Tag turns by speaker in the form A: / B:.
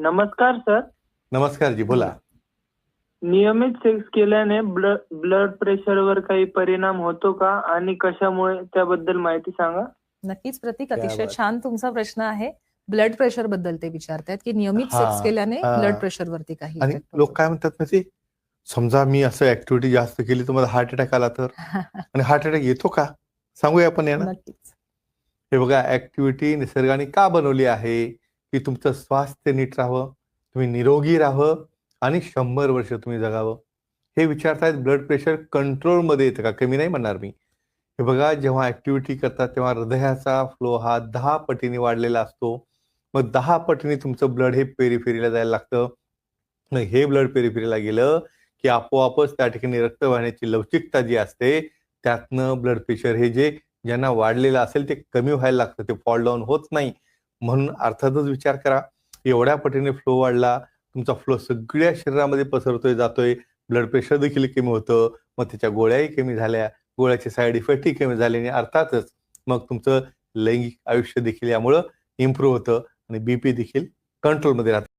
A: नमस्कार सर.
B: नमस्कार जी, बोला.
A: नियमित सेक्स केल्याने ब्लड प्रेशरवर काही परिणाम होतो का आणि कशामुळे त्याबद्दल माहिती सांगा.
C: नक्कीच प्रतीक,
B: क्या
C: अतिशय
B: बात.
C: छान तुमचा प्रश्न आहे. ब्लड प्रेशर बद्दल ते विचारतायत की नियमित सेक्स
B: हा,
C: केल्याने
B: हा.
C: ब्लड प्रेशर वरती काही
B: आणि
C: इफेक्ट
B: लोक
C: होतो.
B: काय म्हणतात माहिती, समजा मी असं ऍक्टिव्हिटी जास्त केली तर मला हार्ट अटॅक आला तर, आणि हार्ट अटॅक येतो का, सांगूया आपण यांना.
C: नक्कीच.
B: हे बघा, ऍक्टिव्हिटी निसर्गाने का बनवली आहे की तुमचं स्वास्थ्य नीट राहावं, तुम्ही निरोगी राहावं आणि 100 वर्ष तुम्ही जगावं. हे विचारतायत ब्लड प्रेशर कंट्रोलमध्ये येतं का, कमी नाही म्हणणार मी. हे बघा, जेव्हा ऍक्टिव्हिटी करतात तेव्हा हृदयाचा फ्लो हा 10 पटीने वाढलेला असतो. मग 10 पटीने तुमचं ब्लड हे पेरिफेरीला जायला लागतं. मग हे ब्लड पेरिफेरीला गेलं की आपोआपच त्या ठिकाणी रक्त वाहण्याची लवचिकता जी असते त्यातनं ब्लड प्रेशर हे जे ज्यांना वाढलेलं असेल ते कमी व्हायला लागतं, ते फॉल डाऊन होत नाही. म्हणून अर्थातच विचार करा, एवढ्या पटीने फ्लो वाढला, तुमचा फ्लो सगळ्या शरीरामध्ये पसरतोय जातोय, ब्लड प्रेशर देखील कमी होतं, मग त्याच्या गोळ्याही कमी झाल्या, गोळ्याचे साईड इफेक्टही कमी झाले आणि अर्थातच मग तुमचं लैंगिक आयुष्य देखील यामुळं इम्प्रूव्ह होतं आणि बीपी देखील कंट्रोलमध्ये राहतं.